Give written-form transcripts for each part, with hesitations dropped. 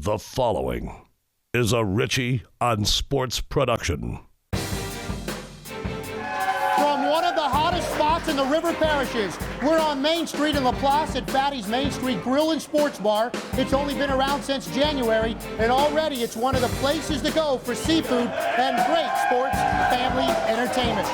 The following is a Richey on Sports production. From one of the hottest spots in the river parishes, we're on Main Street in LaPlace at Fatty's Main Street Grill and Sports Bar. It's only been around since January, and already it's one of the places to go for seafood and great sports family entertainment.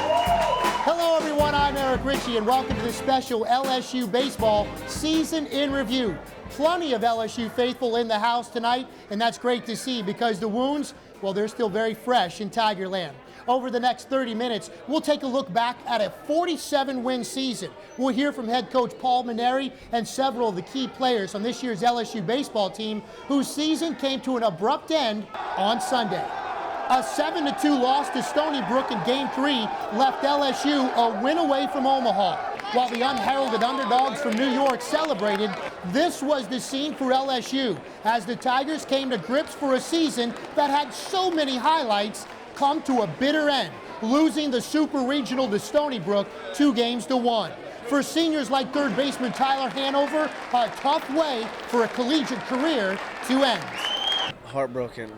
Hello everyone, I'm Eric Richey, and welcome to this special LSU Baseball Season in Review. Plenty of LSU faithful in the house tonight, and that's great to see because the wounds, well, they're still very fresh in Tigerland. Over the next 30 minutes, we'll take a look back at a 47-win season. We'll hear from head coach Paul Mainieri and several of the key players on this year's LSU baseball team whose season came to an abrupt end on Sunday. A 7-2 loss to Stony Brook in Game 3 left LSU a win away from Omaha. While the unheralded underdogs from New York celebrated, this was the scene for LSU as the Tigers came to grips for a season that had so many highlights come to a bitter end, losing the Super Regional to Stony Brook 2-1. For seniors like third baseman Tyler Hanover, a tough way for a collegiate career to end. Heartbroken.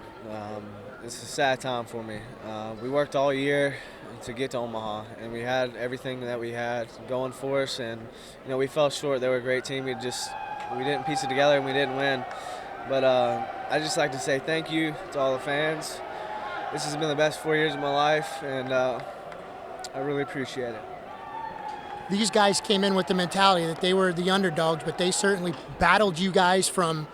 It's a sad time for me. We worked all year to get to Omaha, and we had everything that we had going for us, and we fell short. They were a great team. We didn't piece it together, and we didn't win. But I just like to say thank you to all the fans. This has been the best 4 years of my life, and I really appreciate it. These guys came in with the mentality that they were the underdogs, but they certainly battled you guys from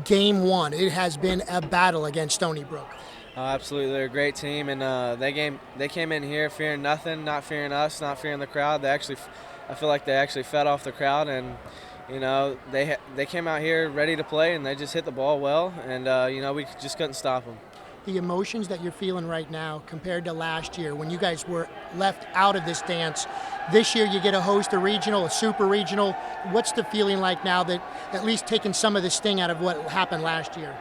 Game 1. It has been a battle against Stony Brook. Absolutely, they're a great team, and they came in here fearing nothing, not fearing us, not fearing the crowd. I feel like they actually fed off the crowd, and they came out here ready to play, and they just hit the ball well, and we just couldn't stop them. The emotions that you're feeling right now compared to last year when you guys were left out of this dance. This year you get to host a regional, a super regional. What's the feeling like now that at least taking some of the sting out of what happened last year?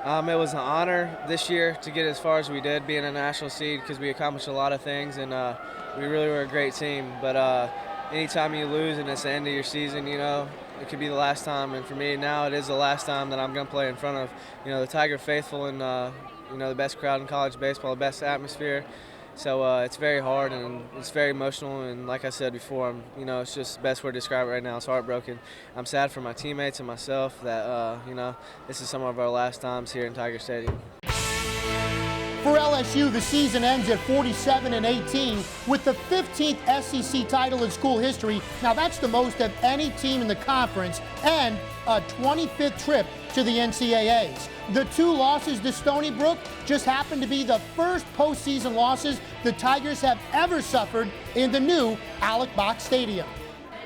It was an honor this year to get as far as we did, being a national seed, because we accomplished a lot of things, and we really were a great team. But anytime you lose and it's the end of your season, it could be the last time. And for me now, it is the last time that I'm going to play in front of, the Tiger faithful and, the best crowd in college baseball, the best atmosphere. So it's very hard and it's very emotional. And like I said before, it's just the best word to describe it right now. It's heartbroken. I'm sad for my teammates and myself that, this is some of our last times here in Tiger Stadium. For LSU, the season ends at 47-18 with the 15th SEC title in school history. Now that's the most of any team in the conference and a 25th trip to the NCAAs. The 2 losses to Stony Brook just happened to be the first postseason losses the Tigers have ever suffered in the new Alec Box Stadium.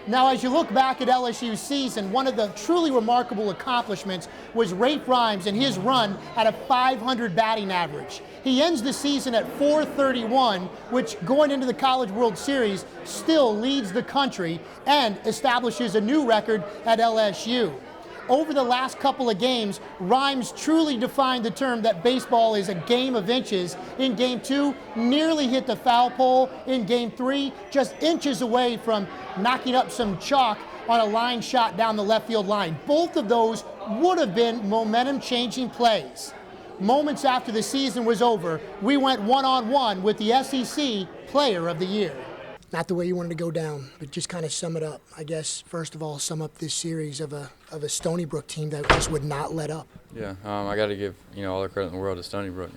Now, as you look back at LSU's season, one of the truly remarkable accomplishments was Rafe Rhymes and his run at a .500 batting average. He ends the season at .431, which going into the College World Series still leads the country and establishes a new record at LSU. Over the last couple of games, Rhymes truly defined the term that baseball is a game of inches. In Game 2, nearly hit the foul pole. In Game 3, just inches away from knocking up some chalk on a line shot down the left field line. Both of those would have been momentum-changing plays. Moments after the season was over, we went one-on-one with the SEC Player of the Year. Not the way you wanted to go down, but just kind of sum it up. I guess, first of all, sum up this series of a Stony Brook team that just would not let up. Yeah, I got to give all the credit in the world to Stony Brook.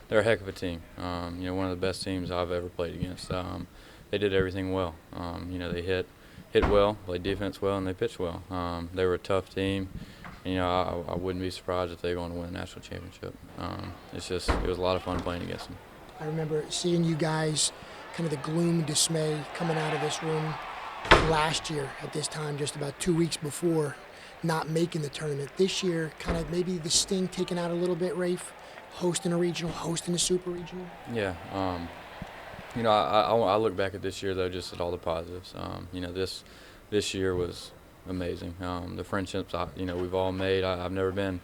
They're a heck of a team. One of the best teams I've ever played against. They did everything well. They hit well, played defense well, and they pitched well. They were a tough team. I wouldn't be surprised if they're going to win a national championship. It was a lot of fun playing against them. I remember seeing you guys, kind of the gloom and dismay coming out of this room last year at this time, just about 2 weeks before, not making the tournament. This year, kind of maybe the sting taken out a little bit, Rafe, hosting a regional, hosting a super regional. Yeah, I look back at this year, though, just at all the positives. This year was amazing. The friendships we've all made. I've never been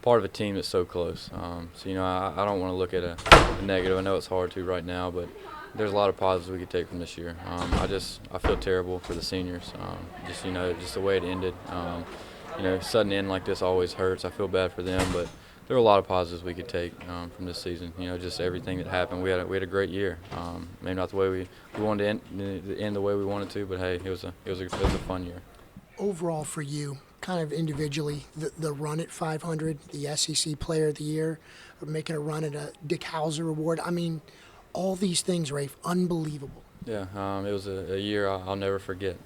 part of a team that's so close. I don't want to look at a negative. I know it's hard to right now, but there's a lot of positives we could take from this year. I feel terrible for the seniors. Just the way it ended. sudden end like this always hurts. I feel bad for them, but there are a lot of positives we could take from this season. Just everything that happened. We had a great year. Maybe not the way we wanted to end the way we wanted to, but hey, it was a fun year. Overall for you, kind of individually, the run at 500, the SEC Player of the Year, making a run at a Dick Hauser Award. I mean, all these things, Rafe, unbelievable. Yeah, it was a year I'll never forget.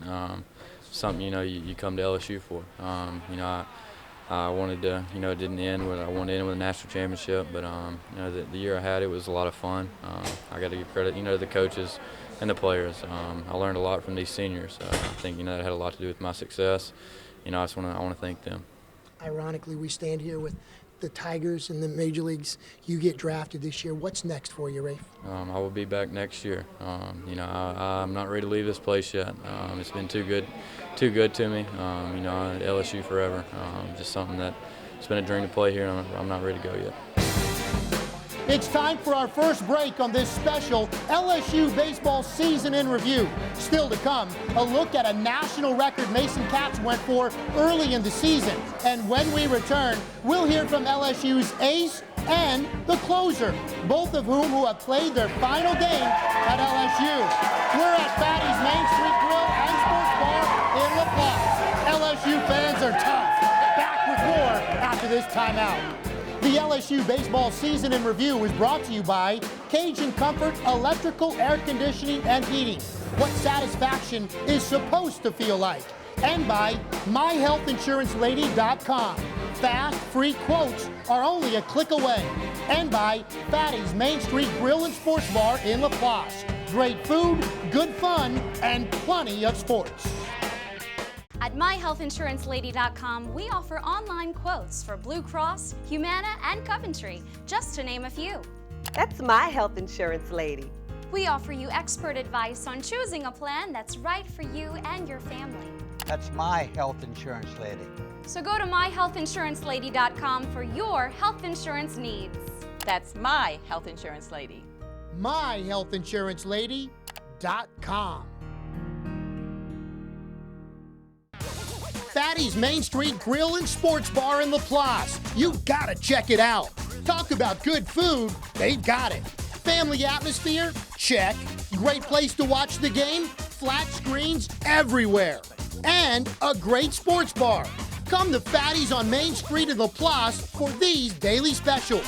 Something you come to LSU for. I wanted to, it didn't end with, I wanted to end with a national championship, but the year I had, it was a lot of fun. I got to give credit, to the coaches and the players. I learned a lot from these seniors. I think that had a lot to do with my success. I want to thank them. Ironically, we stand here with the Tigers in the major leagues. You get drafted this year. What's next for you, Rafe? I will be back next year. I'm not ready to leave this place yet. It's been too good to me. LSU forever. Just something that it's been a dream to play here, and I'm not ready to go yet. It's time for our first break on this special LSU Baseball Season in Review. Still to come, a look at a national record Mason Katz went for early in the season. And when we return, we'll hear from LSU's ace and the closer, both of whom have played their final game at LSU. We're at Fatty's Main Street Grill and Sports Bar in La Place. LSU fans are tough. Back with more after this timeout. The LSU Baseball Season in Review is brought to you by Cajun Comfort Electrical Air Conditioning and Heating, what satisfaction is supposed to feel like, and by MyHealthInsuranceLady.com. Fast, free quotes are only a click away, and by Fatty's Main Street Grill and Sports Bar in La Place. Great food, good fun, and plenty of sports. At MyHealthInsuranceLady.com, we offer online quotes for Blue Cross, Humana, and Coventry, just to name a few. That's My Health Insurance Lady. We offer you expert advice on choosing a plan that's right for you and your family. That's My Health Insurance Lady. So go to MyHealthInsuranceLady.com for your health insurance needs. That's My Health Insurance Lady. MyHealthInsuranceLady.com. Fatty's Main Street Grill and Sports Bar in La Place. You gotta check it out. Talk about good food, they've got it. Family atmosphere? Check. Great place to watch the game? Flat screens everywhere. And a great sports bar. Come to Fatty's on Main Street in La Place for these daily specials.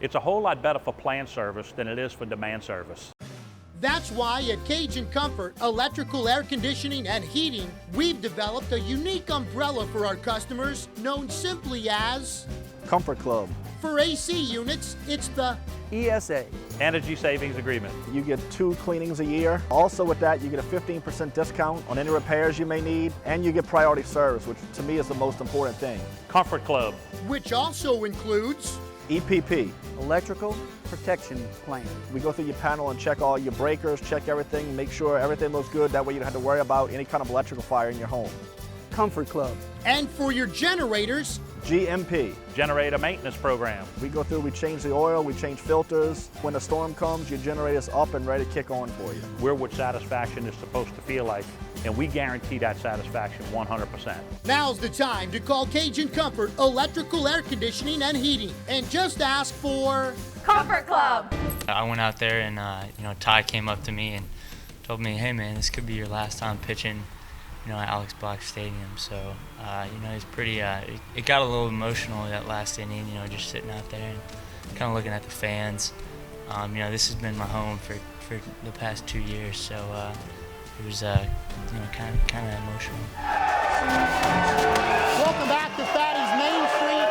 It's a whole lot better for plan service than it is for demand service. That's why at Cajun Comfort Electrical Air Conditioning and Heating, we've developed a unique umbrella for our customers known simply as Comfort Club. For AC units, it's the ESA. Energy Savings Agreement. You get 2 cleanings a year. Also with that, you get a 15% discount on any repairs you may need, and you get priority service, which to me is the most important thing. Comfort Club. which also includes EPP, Electrical Protection Plan. We go through your panel and check all your breakers, check everything, make sure everything looks good. That way you don't have to worry about any kind of electrical fire in your home. Comfort Club. And for your generators, GMP, Generator Maintenance Program. We go through, we change the oil, we change filters. When a storm comes, your generator's up and ready to kick on for you. We're what satisfaction is supposed to feel like, and we guarantee that satisfaction 100%. Now's the time to call Cajun Comfort Electrical Air Conditioning and Heating and just ask for Comfort Club. I went out there and Ty came up to me and told me, hey man, this could be your last time pitching at Alex Black Stadium. So it's pretty it got a little emotional that last inning, just sitting out there and kind of looking at the fans. This has been my home for the past 2 years, so it was kind of emotional. Welcome back to Fatty's Main Street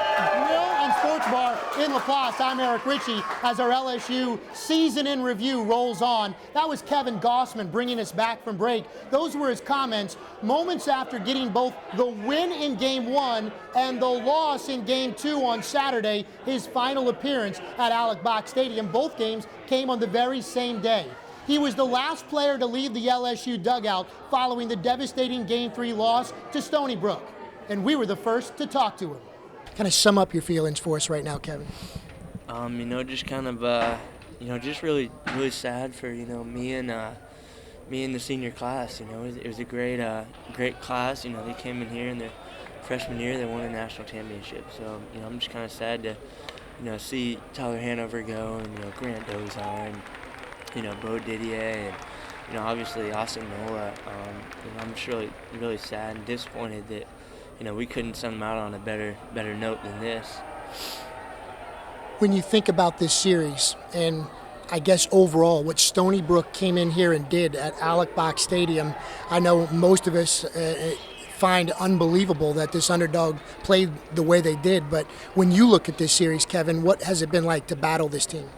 Grill and Sports Bar in La Place. I'm Eric Richey as our LSU Season in Review rolls on. That was Kevin Gossman bringing us back from break. Those were his comments moments after getting both the win in Game 1 and the loss in Game 2 on Saturday, his final appearance at Alex Black Stadium. Both games came on the very same day. He was the last player to leave the LSU dugout following the devastating Game 3 loss to Stony Brook. And we were the first to talk to him. Kind of sum up your feelings for us right now, Kevin. Just kind of just really sad for me and the senior class. It was a great class. They came in here in their freshman year, they won a national championship. So I'm just kind of sad to see Tyler Hanover go, and Grant Dozar, and Bo Didier, and obviously Austin Nola. I'm just really sad and disappointed that we couldn't send them out on a better note than this. When you think about this series, and I guess overall what Stony Brook came in here and did at Alex Box Stadium, I know most of us find unbelievable that this underdog played the way they did. But when you look at this series, Kevin, what has it been like to battle this team?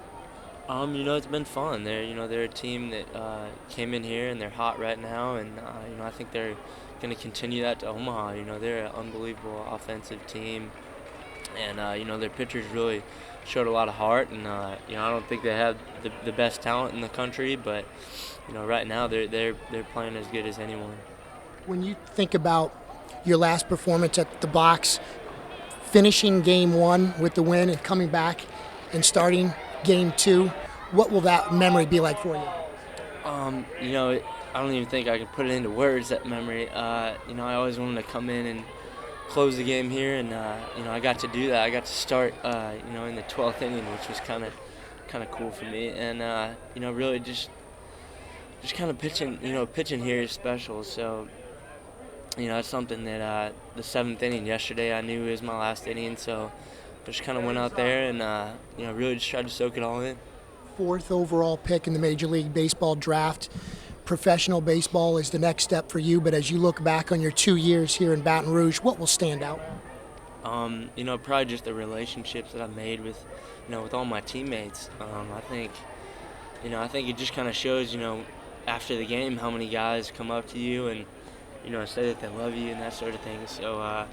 It's been fun. They're a team that came in here and they're hot right now, and I think they're going to continue that to Omaha. They're an unbelievable offensive team, and their pitchers really showed a lot of heart, and I don't think they have the best talent in the country, but right now they're playing as good as anyone. When you think about your last performance at the box, finishing game 1 with the win and coming back and starting game 2, what will that memory be like for you? I don't even think I can put it into words, that memory. I always wanted to come in and close the game here, and I got to do that. I got to start in the 12th inning, which was kind of cool for me, and really just kind of pitching here is special. So it's something that the 7th inning yesterday I knew was my last inning, so just kind of went out there and really just tried to soak it all in. 4th overall pick in the Major League Baseball draft. Professional baseball is the next step for you, but as you look back on your 2 years here in Baton Rouge, what will stand out? Probably just the relationships that I've made with all my teammates. I think it just kind of shows, after the game, how many guys come up to you and, say that they love you and that sort of thing. So I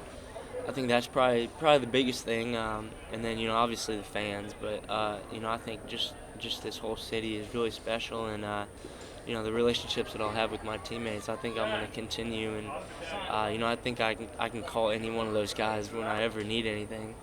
think that's probably the biggest thing. And then, obviously the fans, but, I think just this whole city is really special, and, the relationships that I'll have with my teammates, I think I'm going to continue, and I think I can call any one of those guys when I ever need anything.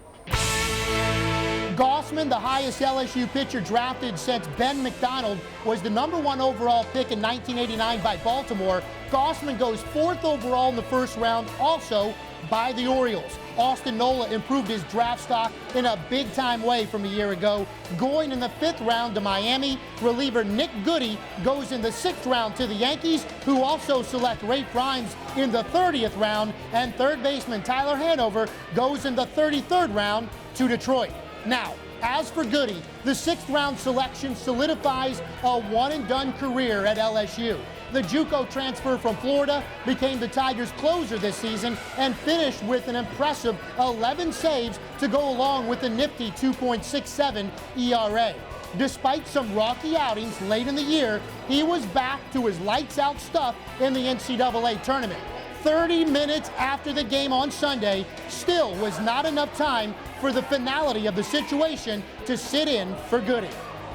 Gossman, the highest LSU pitcher drafted since Ben McDonald was the #1 overall pick in 1989 by Baltimore. Gossman goes 4th overall in the first round, also by the Orioles. Austin Nola improved his draft stock in a big-time way from a year ago, going in the 5th round to Miami. Reliever Nick Goody goes in the 6th round to the Yankees, who also select Ray Grimes in the 30th round, and third baseman Tyler Hanover goes in the 33rd round to Detroit. Now, as for Goody, the 6th round selection solidifies a one-and-done career at LSU. The JUCO transfer from Florida became the Tigers' closer this season and finished with an impressive 11 saves to go along with a nifty 2.67 ERA. Despite some rocky outings late in the year, he was back to his lights-out stuff in the NCAA tournament. 30 minutes after the game on Sunday still was not enough time for the finality of the situation to sit in for Goody.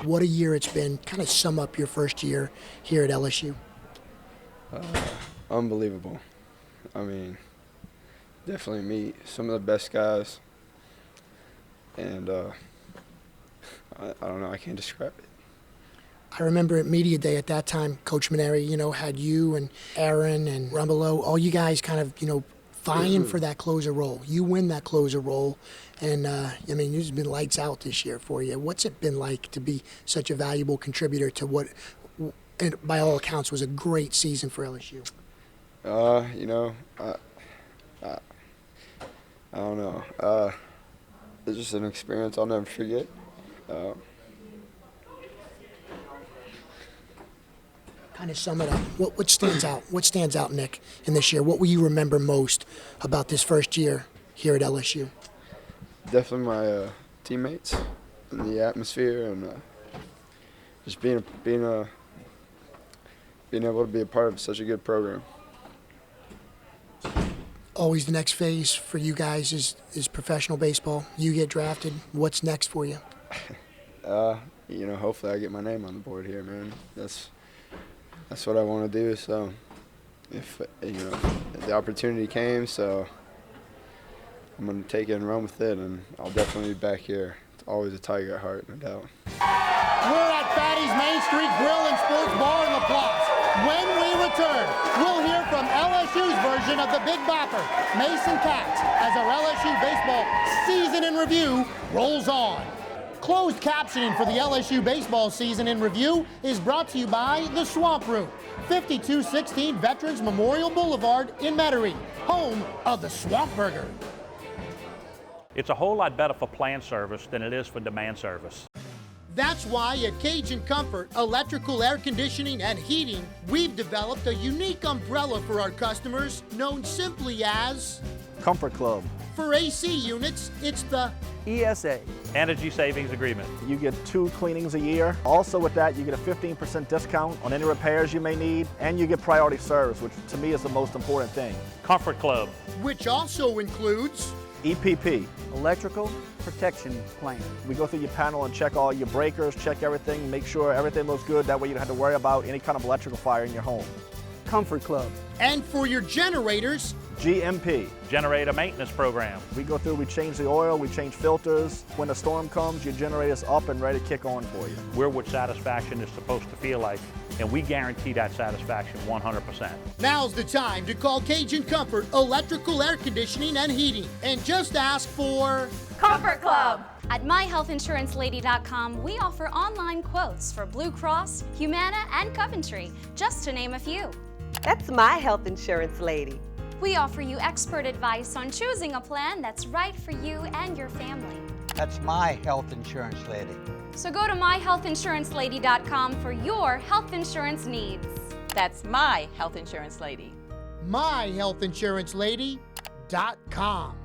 What a year it's been. Kind of sum up your first year here at LSU. Unbelievable. I mean, definitely meet some of the best guys, and I don't know, I can't describe it. I remember at Media Day at that time, Coach Maneri, had you and Aaron and Rumbelow, all you guys kind of, vying for that closer role. You win that closer role, and it's been lights out this year for you. What's it been like to be such a valuable contributor to what, and by all accounts, was a great season for LSU? I don't know. It's just an experience I'll never forget. Kind of sum it up. What stands out? What stands out, Nick, in this year? What will you remember most about this first year here at LSU? Definitely my teammates and the atmosphere, and just being able to be a part of such a good program. Always the next phase for you guys is professional baseball. You get drafted. What's next for you? Hopefully I get my name on the board here, man. That's what I want to do. So, if the opportunity came, so I'm gonna take it and run with it, and I'll definitely be back here. It's always a Tiger at heart, no doubt. We're at today's Main Street Grill and Sports Bar in La Place. When we return, we'll hear from LSU's version of the Big Bopper, Mason Katz, as our LSU baseball season in review rolls on. Closed captioning for the LSU baseball season in review is brought to you by The Swamp Room, 5216 Veterans Memorial Boulevard in Metairie, home of the Swamp Burger. It's a whole lot better for planned service than it is for demand service. That's why at Cajun Comfort Electrical Air Conditioning and Heating, we've developed a unique umbrella for our customers known simply as Comfort Club. For AC units, it's the ESA. Energy Savings Agreement. You get 2 cleanings a year. Also with that, you get a 15% discount on any repairs you may need, and you get priority service, which to me is the most important thing. Comfort Club. which also includes EPP. Electrical Protection Plan. We go through your panel and check all your breakers, check everything, make sure everything looks good. That way you don't have to worry about any kind of electrical fire in your home. Comfort Club. And for your generators, GMP. Generator Maintenance Program. We go through, we change the oil, we change filters. When a storm comes, your generator's up and ready to kick on for you. We're what satisfaction is supposed to feel like, and we guarantee that satisfaction 100%. now's the time to call Cajun Comfort Electrical Air Conditioning and Heating and just ask for Comfort Club. At myhealthinsurancelady.com, we offer online quotes for Blue Cross, Humana, and Coventry, just to name a few. That's my health insurance lady. We offer you expert advice on choosing a plan that's right for you and your family. That's my health insurance lady. So go to myhealthinsurancelady.com for your health insurance needs. That's my health insurance lady. myhealthinsurancelady.com.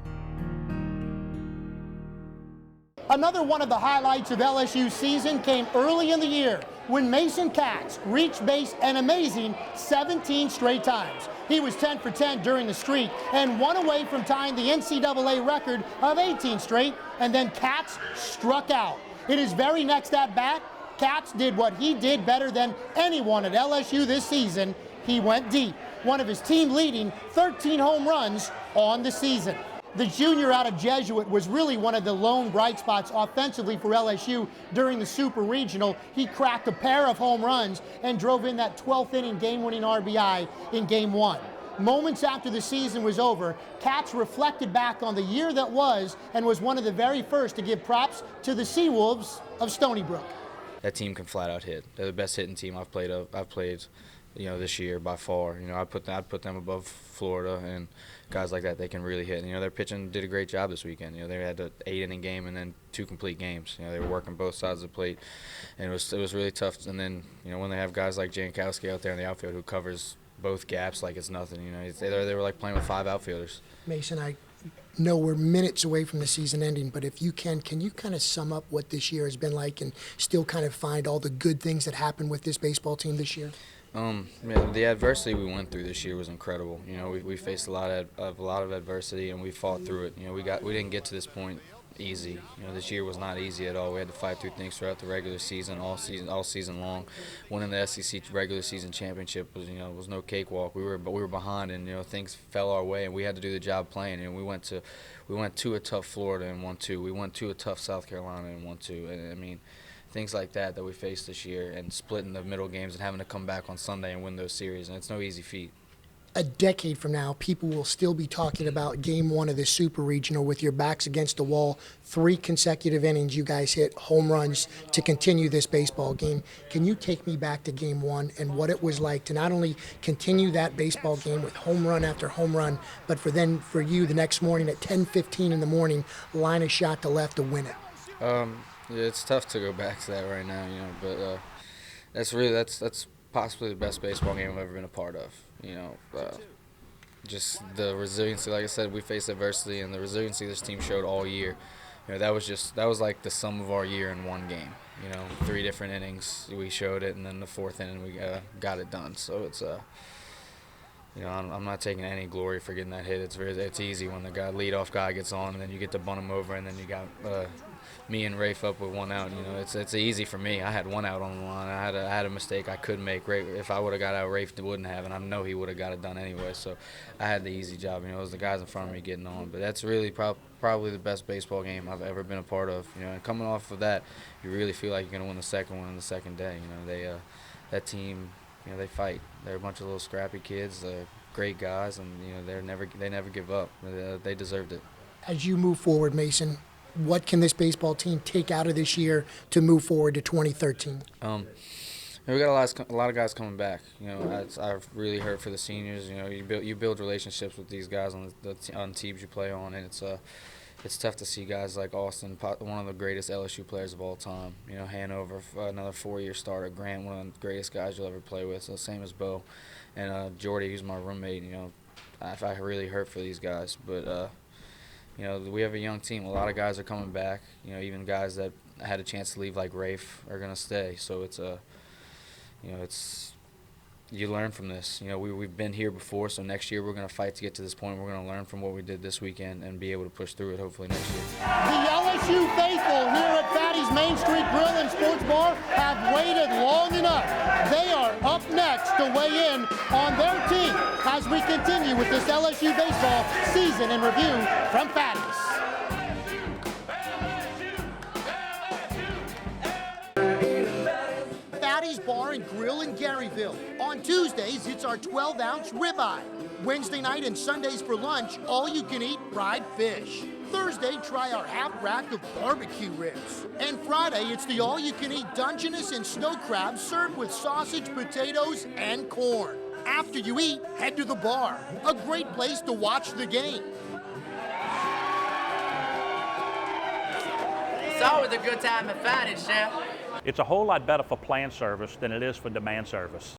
Another one of the highlights of LSU's season came early in the year when Mason Katz reached base an amazing 17 straight times. He was 10 for 10 during the streak and 1 away from tying the NCAA record of 18 straight, and then Katz struck out. In his very next at-bat, Katz did what he did better than anyone at LSU this season. He went deep, one of his team-leading 13 home runs on the season. The junior out of Jesuit was really one of the lone bright spots offensively for LSU during the Super Regional. He cracked a pair of home runs and drove in that 12th inning game-winning RBI in Game 1. Moments after the season was over, Katz reflected back on the year that was and was one of the very first to give props to the Seawolves of Stony Brook. That team can flat out hit. They're the best hitting team I've played, this year by far. I'd put them above Florida and guys like that. They can really hit. Their pitching did a great job this weekend. They had an 8-inning game and then 2 complete games. They were working both sides of the plate, and it was really tough. And then when they have guys like Jankowski out there in the outfield who covers both gaps like it's nothing. They were like playing with 5 outfielders. Mason, I know we're minutes away from the season ending, but if you can you kind of sum up what this year has been like and still kind of find all the good things that happened with this baseball team this year? The adversity we went through this year was incredible. We faced a lot of adversity and we fought through it. We didn't get to this point easy. This year was not easy at all. We had to fight through things throughout the regular season, all season long. Winning the SEC regular season championship was no cakewalk. We were behind, and things fell our way, and we had to do the job playing. And we went to a tough Florida and won 2. We went to a tough South Carolina and won 2. And things like that we faced this year, and splitting the middle games and having to come back on Sunday and win those series, and it's no easy feat. A decade from now, people will still be talking about Game 1 of the Super Regional with your backs against the wall. 3 consecutive innings, you guys hit home runs to continue this baseball game. Can you take me back to Game 1 and what it was like to not only continue that baseball game with home run after home run, but for you the next morning at 10:15 in the morning, line a shot to left to win it? It's tough to go back to that right now, but that's possibly the best baseball game I've ever been a part of. Just the resiliency, like I said, we faced adversity, and the resiliency this team showed all year. That was like the sum of our year in one game. 3 different innings we showed it, and then the 4th inning we got it done. So it's I'm not taking any glory for getting that hit. It's easy when the leadoff guy gets on, and then you get to bunt him over, and then you got me and Rafe up with 1 out. You know, it's easy for me. I had 1 out on the line. I had a mistake I couldn't make. If I would have got out, Rafe wouldn't have, and I know he would have got it done anyway. So I had the easy job. You know, it was the guys in front of me getting on. But that's really probably the best baseball game I've ever been a part of. You know, and coming off of that, you really feel like you're gonna win the second one on the second day. You know, that team, you know, they fight. They're a bunch of little scrappy kids. They're great guys, and you know, they never give up. They deserved it. As you move forward, Mason, what can this baseball team take out of this year to move forward to 2013? We got a lot of guys coming back. You know, I've really heard for the seniors. You know, you build relationships with these guys on the teams you play on, and it's tough to see guys like Austin, one of the greatest LSU players of all time. You know, Hanover, another 4-year starter. Grant, one of the greatest guys you'll ever play with. So same as Bo, and Jordy, who's my roommate. You know, I really hurt for these guys, but. You know, we have a young team. A lot of guys are coming back. You know, even guys that had a chance to leave, like Rafe, are gonna stay. So you learn from this. You know, we've been here before. So next year we're gonna fight to get to this point. We're gonna learn from what we did this weekend and be able to push through it. Hopefully next year. The LSU faithful here at Fatty's Main Street Grill and Sports Bar have waited long enough. They are up next to weigh in on their team as we continue with this LSU baseball season in review from Fatty's. Fatty's Bar and Grill in Garyville. On Tuesdays, it's our 12-ounce ribeye. Wednesday night and Sundays for lunch, all-you-can-eat fried fish. Thursday, try our half rack of barbecue ribs. And Friday, it's the all-you-can-eat Dungeness and snow crab served with sausage, potatoes, and corn. After you eat, head to the bar. A great place to watch the game. It's always a good time at Fatty's, Chef. It's a whole lot better for planned service than it is for demand service.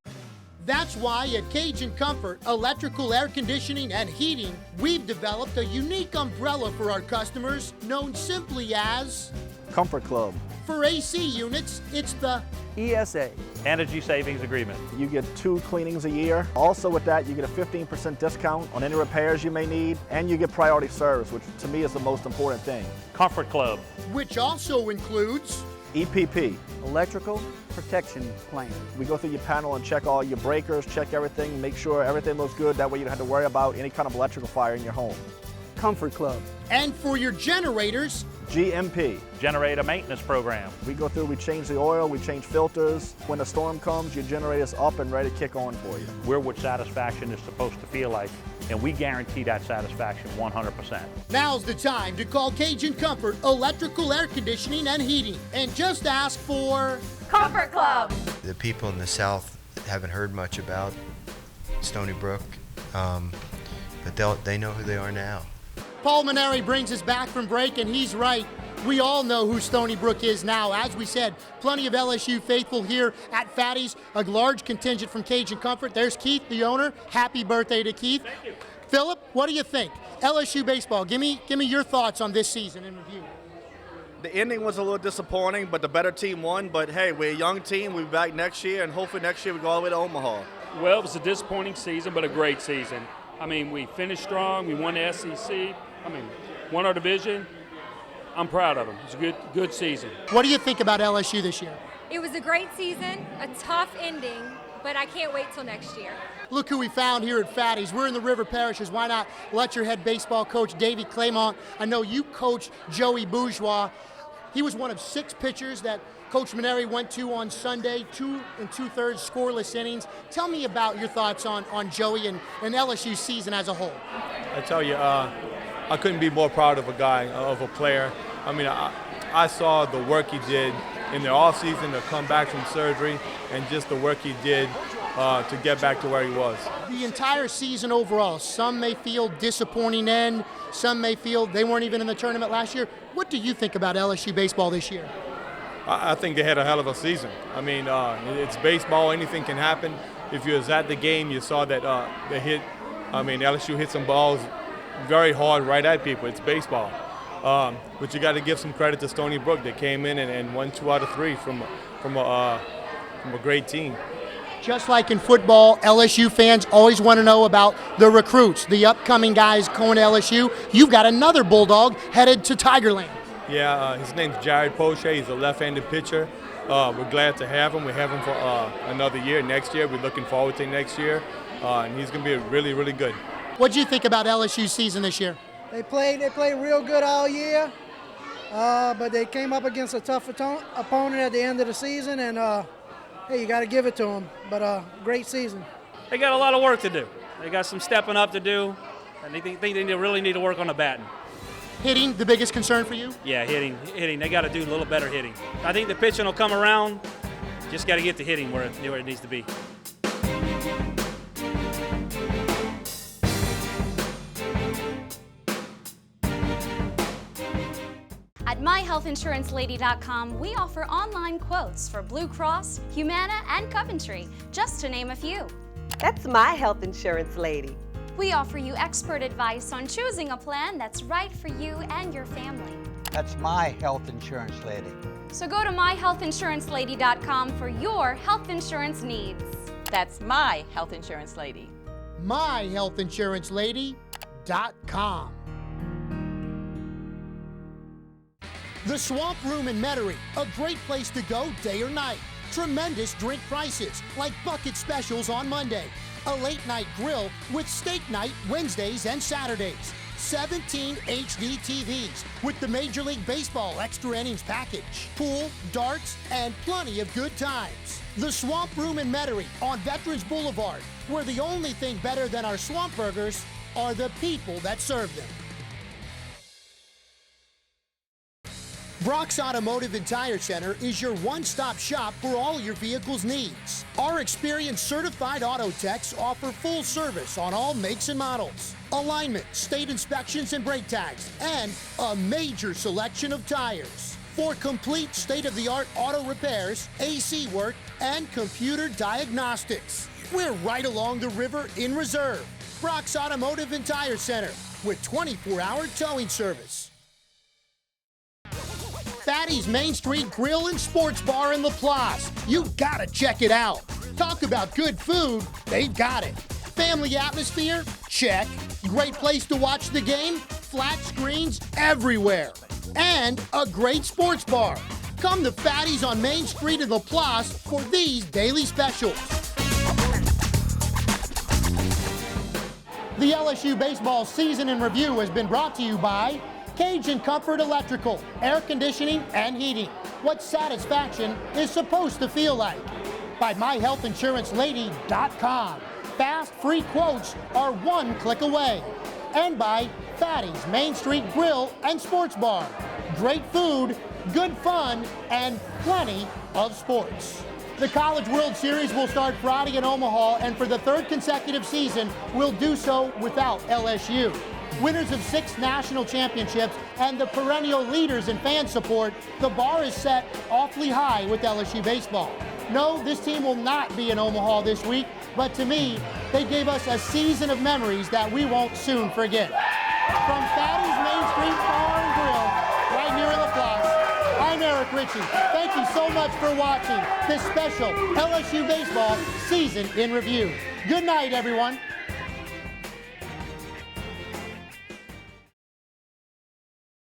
That's why at Cajun Comfort Electrical Air Conditioning and Heating, we've developed a unique umbrella for our customers known simply as Comfort Club. For AC units, it's the ESA. Energy Savings Agreement. You get 2 cleanings a year. Also with that, you get a 15% discount on any repairs you may need, and you get priority service, which to me is the most important thing. Comfort Club. Which also includes EPP. Electrical Protection Plan. We go through your panel and check all your breakers, check everything, make sure everything looks good. That way you don't have to worry about any kind of electrical fire in your home. Comfort Club. And for your generators, GMP. Generator Maintenance Program. We go through, we change the oil, we change filters. When the storm comes, your generator's up and ready to kick on for you. We're what satisfaction is supposed to feel like, and we guarantee that satisfaction 100%. Now's the time to call Cajun Comfort Electrical Air Conditioning and Heating and just ask for Comfort Club. The people in the South haven't heard much about Stony Brook, but they know who they are now. Paul Maneri brings us back from break, and he's right. We all know who Stony Brook is now. As we said, plenty of LSU faithful here at Fatty's, a large contingent from Cajun Comfort. There's Keith, the owner. Happy birthday to Keith. Thank you. Philip, what do you think? LSU baseball, give me your thoughts on this season in review. The ending was a little disappointing, but the better team won. But hey, we're a young team. We'll be back next year, and hopefully next year we go all the way to Omaha. Well, it was a disappointing season, but a great season. I mean, we finished strong. We won the SEC. I mean, won our division. I'm proud of them. It's a good season. What do you think about LSU this year? It was a great season, a tough ending, but I can't wait till next year. Look who we found here at Fatty's. We're in the River Parishes. Why not let your head baseball coach, Davey Claymont? I know you coached Joey Bourgeois. He was one of 6 pitchers that Coach Maneri went to on Sunday, 2 2/3 scoreless innings. Tell me about your thoughts on Joey and LSU's season as a whole. I tell you, I couldn't be more proud of a guy, of a player. I mean, I saw the work he did in the offseason to come back from surgery and just the work he did to get back to where he was. The entire season overall, some may feel disappointing end, some may feel they weren't even in the tournament last year. What do you think about LSU baseball this year? I think they had a hell of a season. I mean, it's baseball, anything can happen. If you was at the game, you saw that they hit, LSU hit some balls very hard right at people. It's baseball. But you got to give some credit to Stony Brook. They came in and won 2 out of 3 from a great team. Just like in football, LSU fans always want to know about the recruits, the upcoming guys going to LSU. You've got another Bulldog headed to Tigerland. Yeah, his name's Jared Poche. He's a left-handed pitcher. We're glad to have him. We have him for another year. Next year, we're looking forward to next year, and he's going to be really, really good. What do you think about LSU's season this year? They played real good all year, but they came up against a tough opponent at the end of the season, and hey, you got to give it to them. But great season. They got a lot of work to do. They got some stepping up to do, and they think they really need to work on the batting. Hitting, the biggest concern for you? Yeah, hitting. They got to do a little better hitting. I think the pitching will come around. Just got to get the hitting where it needs to be. At myhealthinsurancelady.com, we offer online quotes for Blue Cross, Humana, and Coventry, just to name a few. That's my health insurance lady. We offer you expert advice on choosing a plan that's right for you and your family. That's my health insurance lady. So go to myhealthinsurancelady.com for your health insurance needs. That's my health insurance lady. myhealthinsurancelady.com. The Swamp Room in Metairie, a great place to go day or night. Tremendous drink prices, like bucket specials on Monday. A late night grill with steak night Wednesdays and Saturdays. 17 HD TVs with the Major League Baseball extra innings package. Pool, darts, and plenty of good times. The Swamp Room in Metairie on Veterans Boulevard, where the only thing better than our swamp burgers are the people that serve them. Brock's Automotive and Tire Center is your one-stop shop for all your vehicle's needs. Our experienced certified auto techs offer full service on all makes and models, alignment, state inspections and brake tags, and a major selection of tires. For complete state-of-the-art auto repairs, AC work, and computer diagnostics. We're right along the river in Reserve. Brock's Automotive and Tire Center with 24-hour towing service. Fatty's Main Street Grill and Sports Bar in La Place. You gotta check it out. Talk about good food, they've got it. Family atmosphere? Check. Great place to watch the game? Flat screens everywhere. And a great sports bar. Come to Fatty's on Main Street in La Place for these daily specials. The LSU Baseball Season in Review has been brought to you by Cajun Comfort Electrical, air conditioning and heating. What satisfaction is supposed to feel like. By myhealthinsurancelady.com. Fast, free quotes are one click away. And by Fatty's Main Street Grill and Sports Bar. Great food, good fun, and plenty of sports. The College World Series will start Friday in Omaha, and for the third consecutive season, will do so without LSU. Winners of 6 national championships and the perennial leaders in fan support, the bar is set awfully high with LSU baseball. No, this team will not be in Omaha this week, but to me, they gave us a season of memories that we won't soon forget. From Fatty's Main Street Bar and Grill, right near La Place, I'm Eric Richey. Thank you so much for watching this special LSU Baseball Season in Review. Good night, everyone.